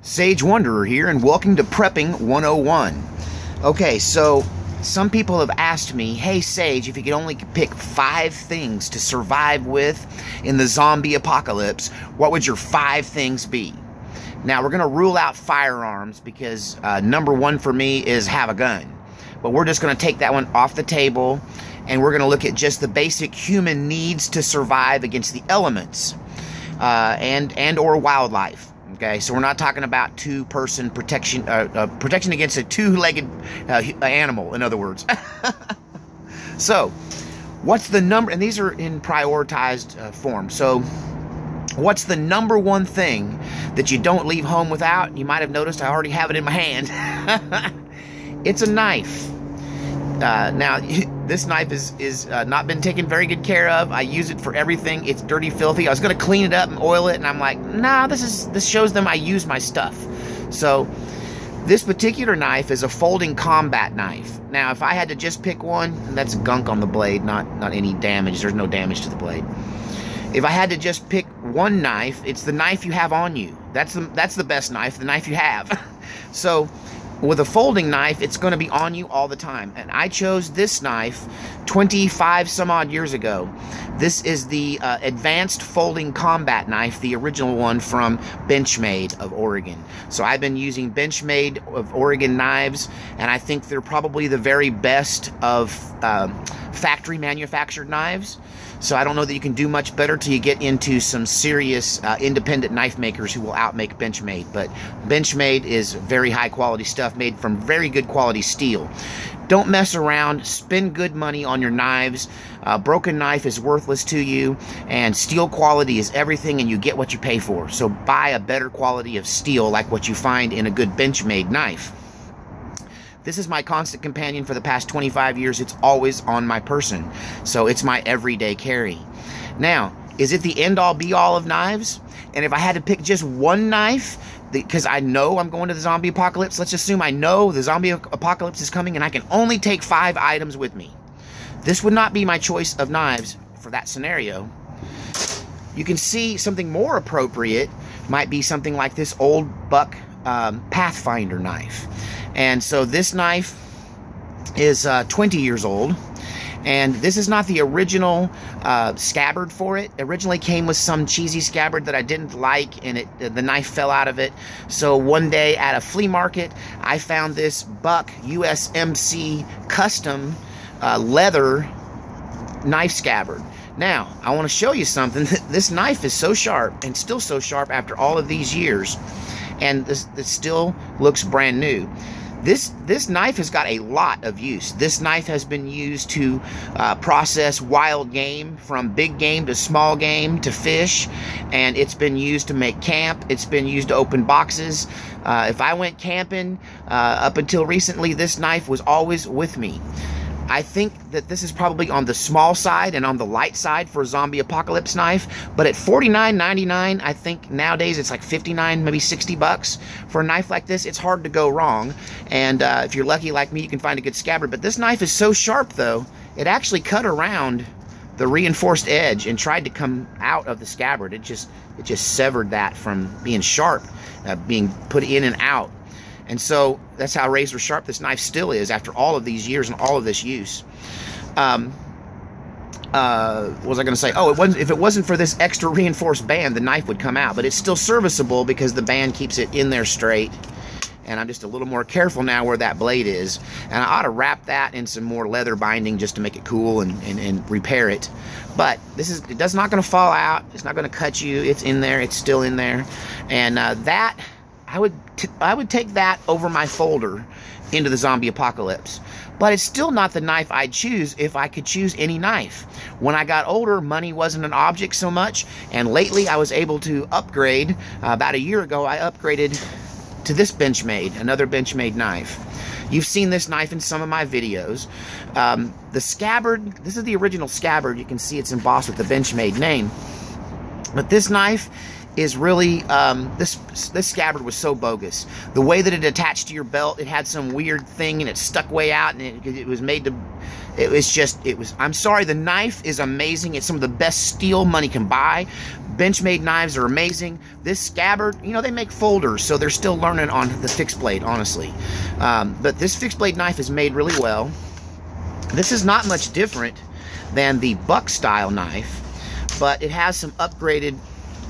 Sage Wanderer here, and welcome to Prepping 101. Okay, so some people have asked me, hey Sage, if you could only pick 5 things to survive with in the zombie apocalypse, what would your 5 things be? Now, we're going to rule out firearms because number 1 for me is have a gun. But we're just going to take that one off the table, and we're going to look at just the basic human needs to survive against the elements and or wildlife. Okay, so we're not talking about two-person protection, protection against a two-legged animal, in other words. So, what's the number, and these are in prioritized form. So, what's the number 1 thing that you don't leave home without? You might have noticed I already have it in my hand. It's a knife. Now, this knife is not been taken very good care of. I use it for everything. It's dirty, filthy. I was going to clean it up and oil it, and I'm like, nah, this shows them I use my stuff. So, this particular knife is a folding combat knife. Now, if I had to just pick one, that's gunk on the blade, not any damage. There's no damage to the blade. If I had to just pick one knife, it's the knife you have on you. That's the best knife, the knife you have. So, with a folding knife, it's going to be on you all the time. And I chose this knife 25 some odd years ago. This is the advanced folding combat knife, the original one from Benchmade of Oregon. So I've been using Benchmade of Oregon knives, and I think they're probably the very best of factory manufactured knives. So I don't know that you can do much better till you get into some serious independent knife makers who will outmake Benchmade. But Benchmade is very high quality stuff made from very good quality steel. Don't mess around. Spend good money on your knives. Broken knife is worthless to you, and steel quality is everything, and you get what you pay for. So buy a better quality of steel like what you find in a good Benchmade knife. This is my constant companion for the past 25 years. It's always on my person. So it's my everyday carry. Now, is it the end-all be-all of knives? And if I had to pick just one knife, because I know I'm going to the zombie apocalypse, let's assume I know the zombie apocalypse is coming and I can only take 5 items with me. This would not be my choice of knives for that scenario. You can see something more appropriate might be something like this old buck Pathfinder knife. And so this knife is 20 years old, and this is not the original scabbard for it. It originally came with some cheesy scabbard that I didn't like, and the knife fell out of it. So one day at a flea market, I found this buck USMC custom leather knife scabbard. Now, I want to show you something. This knife is so sharp, and still so sharp after all of these years, and this still looks brand new. This knife has got a lot of use. This knife has been used to process wild game, from big game to small game to fish, and it's been used to make camp. It's been used to open boxes. If I went camping up until recently, this knife was always with me. I think that this is probably on the small side and on the light side for a zombie apocalypse knife, but at $49.99, I think nowadays it's like 59, maybe 60 bucks for a knife like this. It's hard to go wrong, and if you're lucky like me, you can find a good scabbard. But this knife is so sharp, though, it actually cut around the reinforced edge and tried to come out of the scabbard. It just severed that from being sharp, being put in and out. And so that's how razor sharp this knife still is after all of these years and all of this use. What was I going to say? Oh, if it wasn't for this extra reinforced band, the knife would come out. But it's still serviceable because the band keeps it in there straight. And I'm just a little more careful now where that blade is. And I ought to wrap that in some more leather binding just to make it cool and repair it. But it's not going to fall out. It's not going to cut you. It's in there. It's still in there. And I would take that over my folder into the zombie apocalypse. But it's still not the knife I'd choose if I could choose any knife. When I got older, money wasn't an object so much, and lately I was able to upgrade. About a year ago, I upgraded to this Benchmade, another Benchmade knife. You've seen this knife in some of my videos. The scabbard, this is the original scabbard. You can see it's embossed with the Benchmade name. But this knife is really, this scabbard was so bogus. The way that it attached to your belt, it had some weird thing and it stuck way out, and it was made to, I'm sorry, the knife is amazing. It's some of the best steel money can buy, Benchmade knives are amazing. This scabbard, you know, they make folders, so they're still learning on the fixed blade, honestly. But this fixed blade knife is made really well. This is not much different than the buck style knife, but it has some upgraded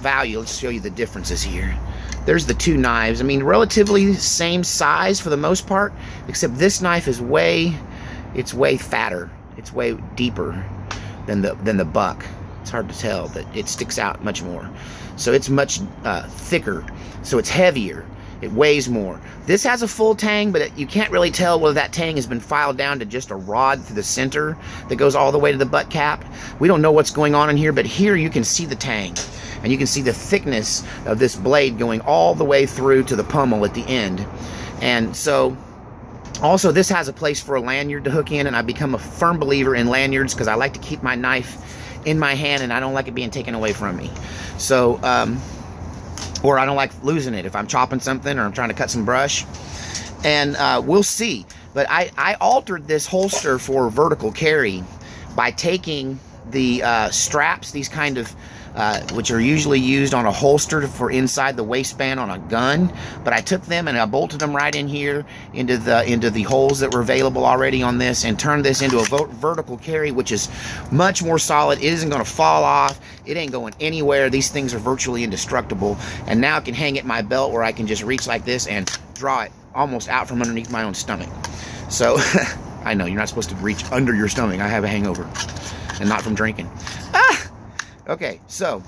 value. Let's show you the differences here. There's the two knives. I mean, relatively same size for the most part, except this knife is way fatter. It's way deeper than the buck. It's hard to tell, but it sticks out much more. So it's much thicker, so it's heavier. It weighs more. This has a full tang, but you can't really tell whether that tang has been filed down to just a rod through the center that goes all the way to the butt cap. We don't know what's going on in here, but here you can see the tang. And you can see the thickness of this blade going all the way through to the pommel at the end. And so, also this has a place for a lanyard to hook in, and I've become a firm believer in lanyards because I like to keep my knife in my hand and I don't like it being taken away from me. So, or I don't like losing it if I'm chopping something or I'm trying to cut some brush. And we'll see. But I altered this holster for vertical carry by taking the straps, these kind of which are usually used on a holster for inside the waistband on a gun, but I took them and I bolted them right in here into the holes that were available already on this, and turned this into a vertical carry, which is much more solid. It isn't going to fall off. It ain't going anywhere. These things are virtually indestructible, and now I can hang it in my belt where I can just reach like this and draw it almost out from underneath my own stomach. So I know you're not supposed to reach under your stomach. I have a hangover, and not from drinking. Okay, so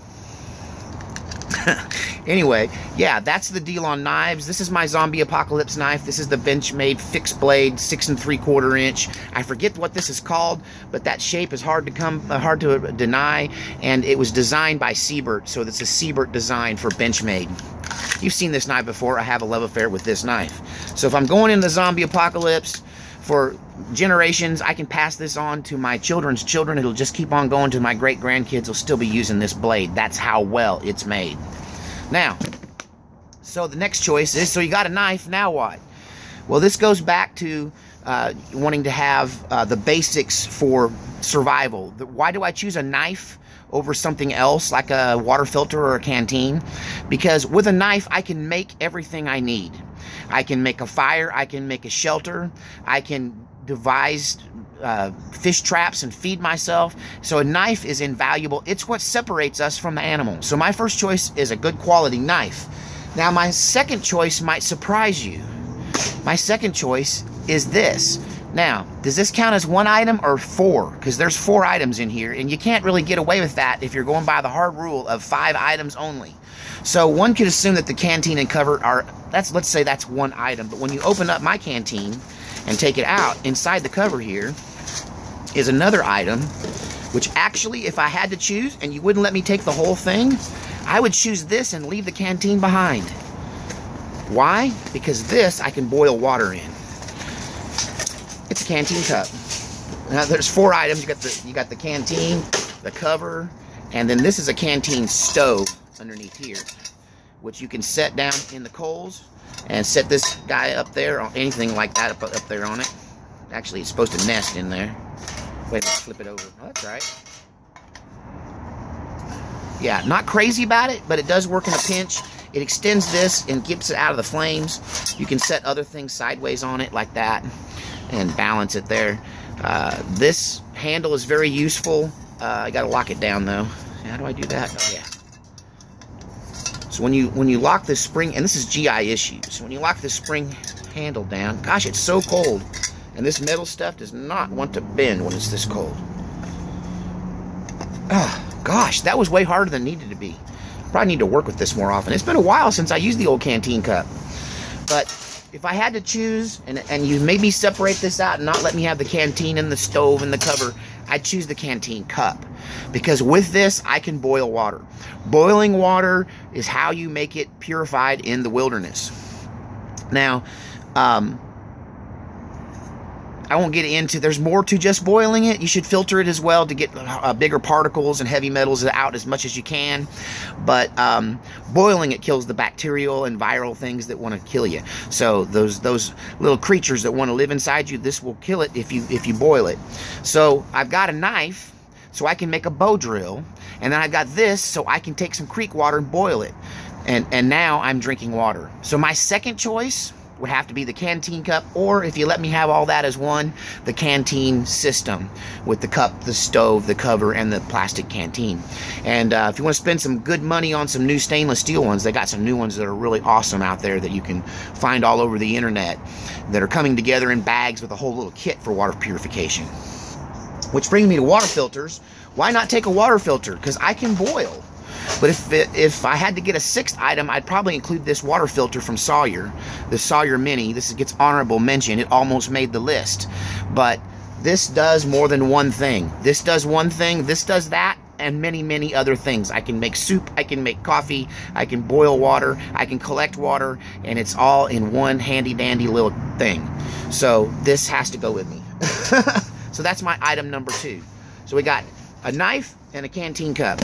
anyway, yeah, that's the deal on knives. This is my Zombie Apocalypse knife. This is the Benchmade fixed blade, 6 3/4 inch. I forget what this is called, but that shape is hard to deny, and it was designed by Siebert, so it's a Siebert design for Benchmade. You've seen this knife before. I have a love affair with this knife. So if I'm going into Zombie Apocalypse for generations, I can pass this on to my children's children. It'll just keep on going to my great-grandkids. Will still be using this blade. That's how well it's made. Now, so the next choice is, so you got a knife, now what? Well, this goes back to wanting to have the basics for survival. Why do I choose a knife over something else like a water filter or a canteen? Because with a knife, I can make everything I need. I can make a fire, I can make a shelter, I can devise fish traps and feed myself. So a knife is invaluable. It's what separates us from the animal. So my first choice is a good quality knife. Now my second choice might surprise you. My second choice is this. Now, does this count as one item or 4? Because there's 4 items in here, and you can't really get away with that if you're going by the hard rule of 5 items only. So one could assume that the canteen and cover are, let's say that's one item. But when you open up my canteen and take it out, inside the cover here is another item, which actually, if I had to choose, and you wouldn't let me take the whole thing, I would choose this and leave the canteen behind. Why? Because this I can boil water in. It's a canteen cup. Now there's 4 items. You got the canteen, the cover, and then this is a canteen stove underneath here, which you can set down in the coals and set this guy up there, or anything like that up there on it. Actually, it's supposed to nest in there. Wait, let's flip it over. Oh, that's right. Yeah, not crazy about it, but it does work in a pinch. It extends this and keeps it out of the flames. You can set other things sideways on it like that and balance it there. This handle is very useful. I gotta lock it down though. How do I do that? Oh yeah. So when you lock this spring, and this is GI issues, so when you lock this spring handle down, gosh, it's so cold. And this metal stuff does not want to bend when it's this cold. Oh, gosh, that was way harder than it needed to be. Probably need to work with this more often. It's been a while since I used the old canteen cup. But if I had to choose, and you maybe separate this out and not let me have the canteen and the stove and the cover, I'd choose the canteen cup. Because with this, I can boil water. Boiling water is how you make it purified in the wilderness. Now, I won't get into, there's more to just boiling it. You should filter it as well to get bigger particles and heavy metals out as much as you can. But boiling it kills the bacterial and viral things that want to kill you. So those little creatures that want to live inside you, this will kill it if you boil it. So I've got a knife. so I can make a bow drill. And then I've got this so I can take some creek water and boil it. And now I'm drinking water. So my second choice would have to be the canteen cup, or if you let me have all that as one, the canteen system with the cup, the stove, the cover, and the plastic canteen. And if you want to spend some good money on some new stainless steel ones, they got some new ones that are really awesome out there that you can find all over the internet that are coming together in bags with a whole little kit for water purification. Which brings me to water filters. Why not take a water filter? Because I can boil. But if I had to get a sixth item, I'd probably include this water filter from Sawyer, the Sawyer Mini. This gets honorable mention. It almost made the list. But this does more than one thing. This does one thing, this does that, and many, many other things. I can make soup, I can make coffee, I can boil water, I can collect water, and it's all in one handy-dandy little thing. So this has to go with me. So that's my item number 2. So we got a knife and a canteen cup.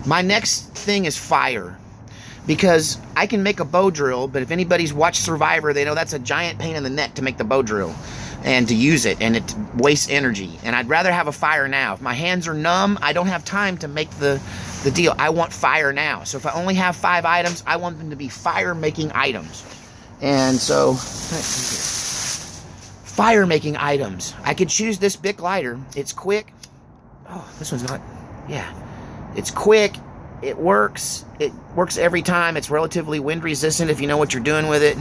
My next thing is fire, because I can make a bow drill, but if anybody's watched Survivor, they know that's a giant pain in the neck to make the bow drill and to use it, and it wastes energy. And I'd rather have a fire now. If my hands are numb, I don't have time to make the deal. I want fire now. So if I only have 5 items, I want them to be fire-making items. And so, fire-making items. I could choose this Bic lighter. It's quick. Oh, this one's not, yeah. It's quick, it works every time, it's relatively wind resistant if you know what you're doing with it.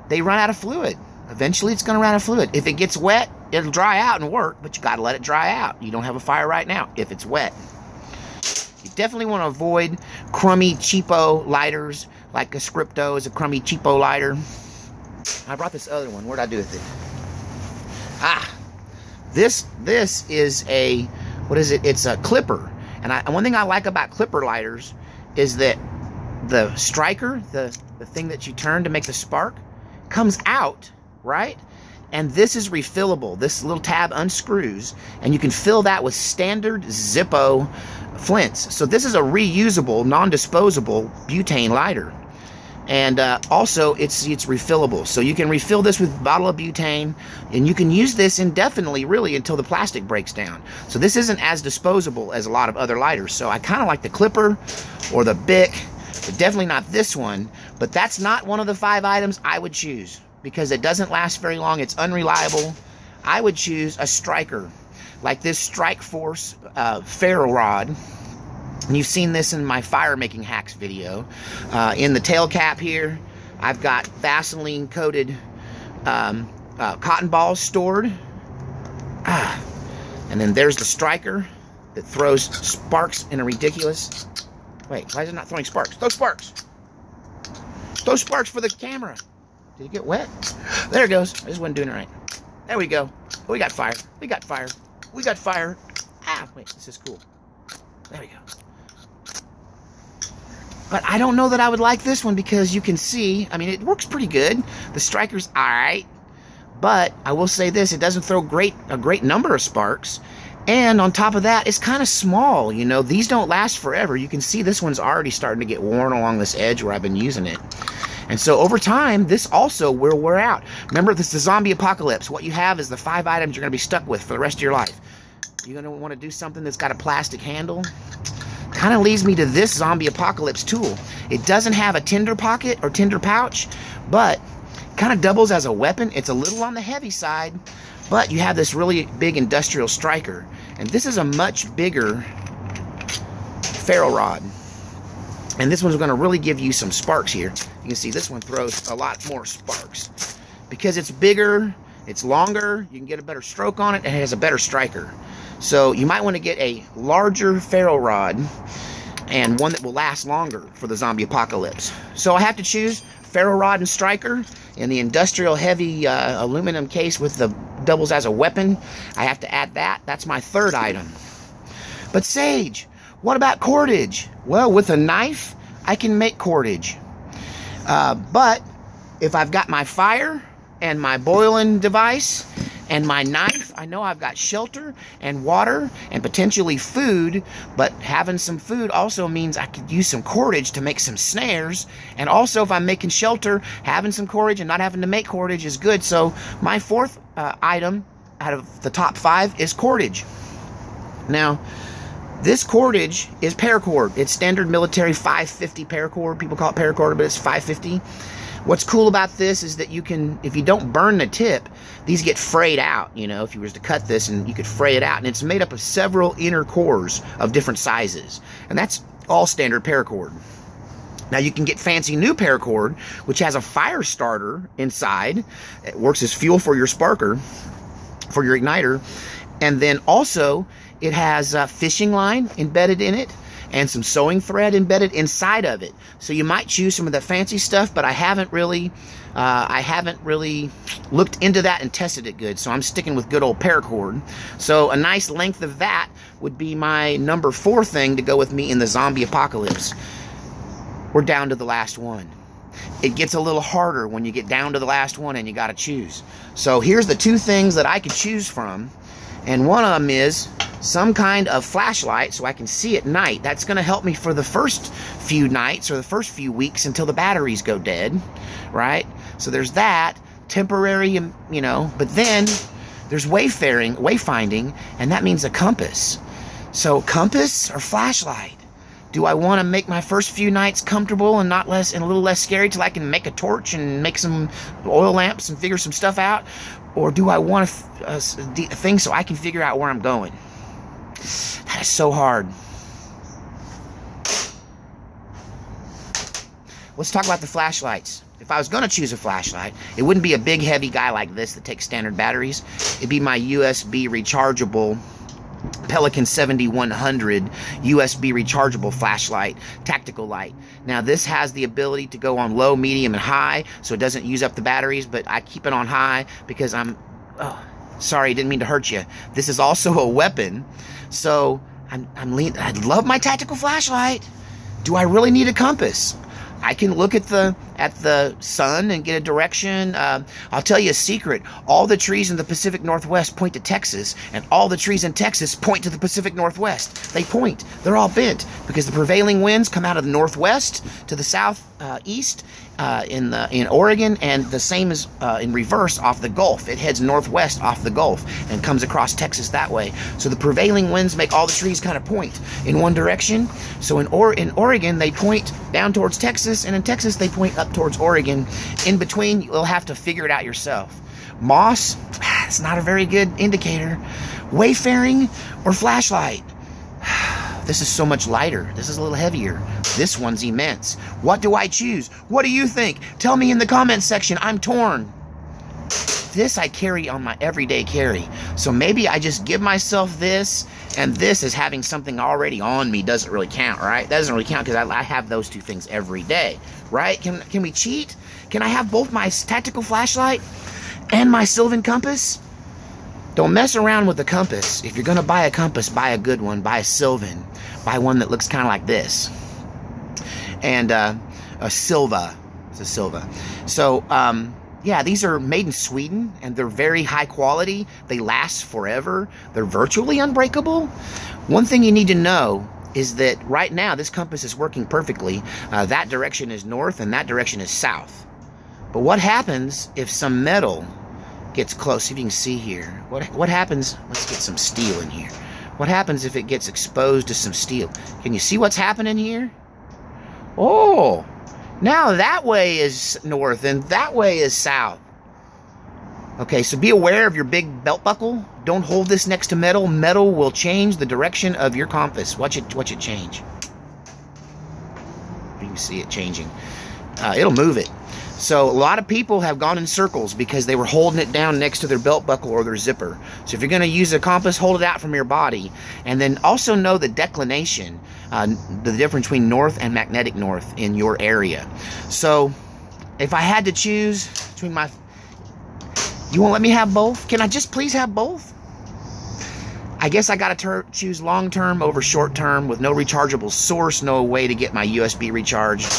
They run out of fluid. Eventually it's going to run out of fluid. If it gets wet, it'll dry out and work, but you got to let it dry out. You don't have a fire right now if it's wet. You definitely want to avoid crummy, cheapo lighters, like a Scripto is a crummy, cheapo lighter. I brought this other one. Where'd I do with it? This is a... what is it? It's a clipper. And one thing I like about clipper lighters is that the striker, the thing that you turn to make the spark, comes out, right? And this is refillable. This little tab unscrews, and you can fill that with standard Zippo flints. So this is a reusable, non-disposable butane lighter. And also, it's refillable. So you can refill this with a bottle of butane, and you can use this indefinitely, really, until the plastic breaks down. So this isn't as disposable as a lot of other lighters. So I kind of like the Clipper or the Bic, but definitely not this one. But that's not one of the 5 items I would choose, because it doesn't last very long. It's unreliable. I would choose a striker, like this Strike Force ferro rod. And you've seen this in my fire making hacks video. In the tail cap here, I've got Vaseline coated cotton balls stored. And then there's the striker that throws sparks in a ridiculous... Wait, why is it not throwing sparks? Throw sparks! Throw sparks for the camera. Did it get wet? There it goes. I just wasn't doing it right. There we go. We got fire. We got fire. We got fire. Wait, this is cool. There we go. But I don't know that I would like this one, because you can see, I mean, it works pretty good. The striker's alright. But I will say this, it doesn't throw a great number of sparks. And on top of that, it's kind of small, you know. These don't last forever. You can see this one's already starting to get worn along this edge where I've been using it. And so over time, this also will wear out. Remember, this is the zombie apocalypse. What you have is the 5 items you're going to be stuck with for the rest of your life. You're going to want to do something that's got a plastic handle. Kind of leads me to this zombie apocalypse tool. It doesn't have a tinder pocket or tinder pouch, but kind of doubles as a weapon. It's a little on the heavy side, but you have this really big industrial striker. And this is a much bigger ferro rod. And this one's going to really give you some sparks here. You can see this one throws a lot more sparks. Because it's bigger, it's longer, you can get a better stroke on it, and it has a better striker. So you might want to get a larger ferro rod and one that will last longer for the zombie apocalypse. So I have to choose ferro rod and striker in the industrial heavy aluminum case with the doubles as a weapon. I have to add that. That's my 3rd item. But Sage, what about cordage? Well, with a knife, I can make cordage. But if I've got my fire and my boiling device and my knife, I know I've got shelter and water and potentially food, but having some food also means I could use some cordage to make some snares. And also, if I'm making shelter, having some cordage and not having to make cordage is good. So my 4th item out of the top 5 is Cordage. Now, this cordage is paracord. It's standard military 550 paracord. People call it paracord, but it's 550. What's cool about this is that you can, if you don't burn the tip, these get frayed out. You know, if you was to cut this, and you could fray it out, and it's made up of several inner cores of different sizes, and that's all standard paracord. Now you can get fancy new paracord, which has a fire starter inside. It works as fuel for your sparker, for your igniter, and then also it has a fishing line embedded in it and some sewing thread embedded inside of it. So you might choose some of the fancy stuff, but I haven't really looked into that and tested it good. So I'm sticking with good old paracord. So a nice length of that would be my number 4 thing to go with me in the zombie apocalypse. We're down to the last one. It gets a little harder when you get down to the last one and you got to choose. So here's the 2 things that I could choose from. And one of them is some kind of flashlight so I can see at night. That's going to help me for the first few nights or the first few weeks until the batteries go dead, right? So there's that, temporary, you know, but then there's wayfinding, and that means a compass. So compass or flashlight? Do I want to make my first few nights comfortable and a little less scary till I can make a torch and make some oil lamps and figure some stuff out? Or do I want a thing so I can figure out where I'm going? That is so hard. Let's talk about the flashlights. If I was going to choose a flashlight, it wouldn't be a big heavy guy like this that takes standard batteries. It'd be my USB rechargeable Pelican 7100 USB rechargeable flashlight, tactical light. Now this has the ability to go on low, medium, and high, so it doesn't use up the batteries, but I keep it on high because sorry, didn't mean to hurt you. This is also a weapon, so I love my tactical flashlight. Do I really need a compass? I can look at the sun and get a direction. I'll tell you a secret. All the trees in the Pacific Northwest point to Texas, and all the trees in Texas point to the Pacific Northwest. They point. They're all bent because the prevailing winds come out of the northwest to the southeast in Oregon, and the same is in reverse off the Gulf. It heads northwest off the Gulf and comes across Texas that way. So the prevailing winds make all the trees kind of point in one direction. So in Oregon, they point down towards Texas, and in Texas, they point up towards Oregon. In between, you'll have to figure it out yourself. Moss, it's not a very good indicator. Wayfaring or flashlight? This is so much lighter. This is a little heavier. This one's immense. What do I choose? What do you think? Tell me in the comments section. I'm torn. This I carry on my everyday carry. So maybe I just give myself this, and this is having something already on me doesn't really count, right? That doesn't really count because I have those 2 things every day, right? Can we cheat? Can I have both my tactical flashlight and my Sylvan compass? Don't mess around with the compass. If you're going to buy a compass, buy a good one. Buy a Sylvan. Buy one that looks kind of like this. And a Silva. It's a Silva. So, yeah, these are made in Sweden, and they're very high quality. They last forever. They're virtually unbreakable. One thing you need to know is that right now, this compass is working perfectly. That direction is north, and that direction is south. But what happens if some metal gets close? See if you can see here. What happens? Let's get some steel in here. What happens if it gets exposed to some steel? Can you see what's happening here? Oh, now that way is north and that way is south. Okay, so be aware of your big belt buckle. Don't hold this next to metal. Metal will change the direction of your compass. Watch it change. You can see it changing. It'll move it. So a lot of people have gone in circles because they were holding it down next to their belt buckle or their zipper. So if you're going to use a compass, hold it out from your body. And then also know the declination, the difference between north and magnetic north in your area. So if I had to choose between my... You won't let me have both? Can I just please have both? I guess I got to choose long-term over short-term with no rechargeable source, no way to get my USB recharged.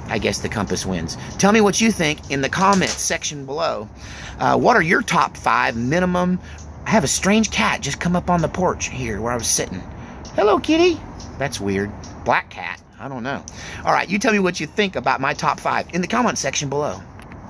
I guess the compass wins. Tell me what you think in the comments section below. What are your top 5 minimum? I have a strange cat just come up on the porch here where I was sitting. Hello, kitty. That's weird. Black cat. I don't know. All right, you tell me what you think about my top 5 in the comment section below.